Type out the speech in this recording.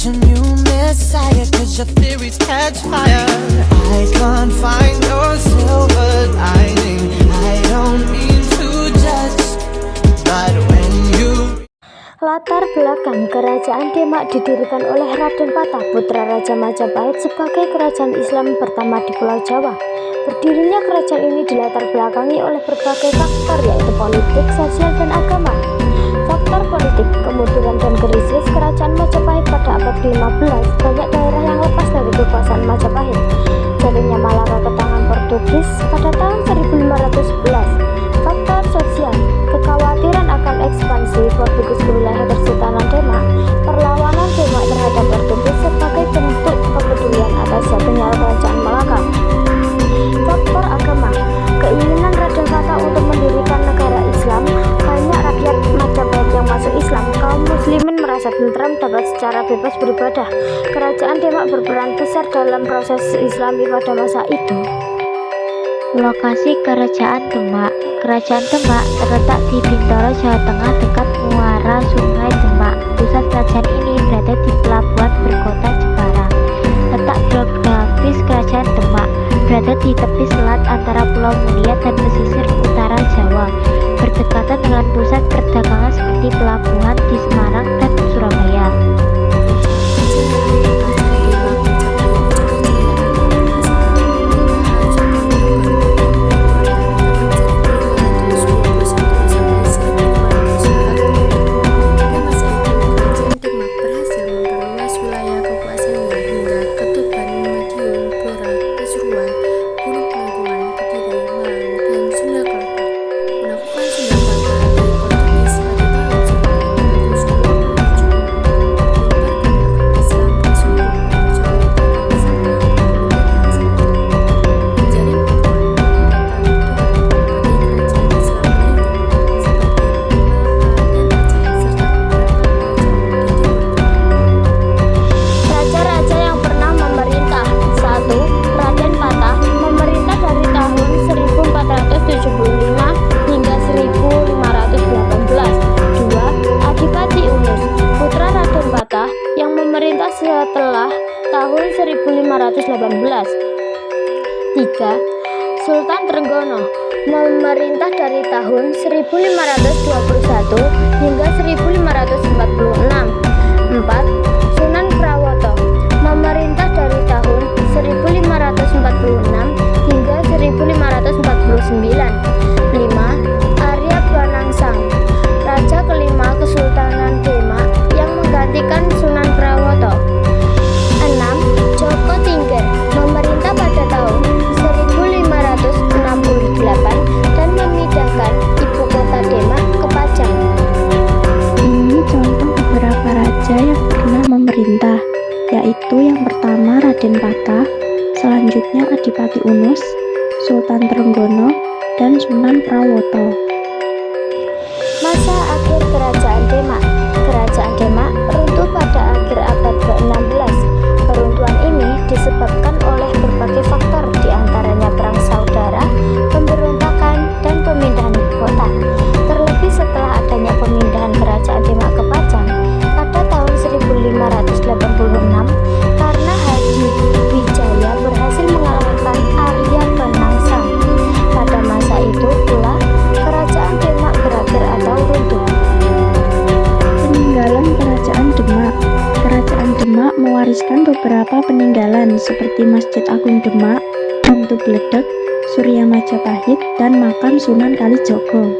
a new messiah, 'cause your theories catch fire. I can't find your silver lining. I don't mean to judge, but when you... Latar belakang Kerajaan Demak didirikan oleh Raden Patah, putra Raja Majapahit, sebagai kerajaan Islam pertama di Pulau Jawa. Berdirinya kerajaan ini dilatar belakangi oleh berbagai faktor, yaitu politik, sosial, dan agama. Faktor politik, kemunduran dan krisis kerajaan Majapahit pada abad ke-15, banyak daerah yang lepas dari kekuasaan Majapahit. Jatuhnya Malaka ke tangan Portugis pada tahun 1511. Faktor sosial, kekhawatiran akan ekspansi Portugis ke wilayah Kesultanan Demak, perlawanan Demak terhadap Portugis sebagai bentuk kepedulian atas jatuhnya kerajaan Malaka. Faktor agama, keinginan Raden Patah untuk mendirikan negara Islam. Banyak rakyat Majapahit yang masuk Islam. Kaum muslimin merasa tentram dapat secara bebas beribadah. Kerajaan Demak berperan besar dalam proses Islami pada masa itu. Lokasi Kerajaan Demak. Kerajaan Demak terletak di Bintaro, Jawa Tengah, dekat muara Sungai Demak. Pusat kerajaan ini berada di pelabuhan berkota Jepara. Letak geografis Kerajaan Demak berada di tepi selat antara Pulau Muria dan pesisir utara Jawa, berdekatan dengan pusat perdagangan seperti pelabuhan di Semarang dan Surabaya. Setelah tahun 1518. 3. Sultan Trenggono memerintah dari tahun 1521 hingga 1546. 4. Sunan Prawoto memerintah dari tahun 1546 hingga 1549. 5. Arya Banangsang, raja kelima Kesultanan Demak yang menggantikan Sunan Prawoto. 6. Joko Tingkir memerintah pada tahun 1568 dan memindahkan ibu kota Demak ke Pajang. Ini contoh beberapa raja yang pernah memerintah, yaitu yang pertama Raden Patah, selanjutnya Adipati Unus, Sultan Trenggono, dan Sunan Prawoto. Masa akhir Kerajaan Demak. Kerajaan Demak runtuh pada akhir abad ke-16. Keruntuhan ini disebabkan oleh berbagai faktor, diantaranya perang saudara, pemberontakan, dan pemindahan ibu kota. Terlebih setelah adanya pemindahan Kerajaan Demak ke Pajang pada tahun 1586, karena Hadi Wijaya berhasil mengalahkan Arya Banangsang. Pada masa itu pula Kerajaan Demak berakhir atau runtuh. Peninggalan Kerajaan Demak. Kerajaan Demak mewariskan beberapa peninggalan seperti Masjid Agung Demak, Batu Gledek, Surya Majapahit, dan makam Sunan Kalijogo.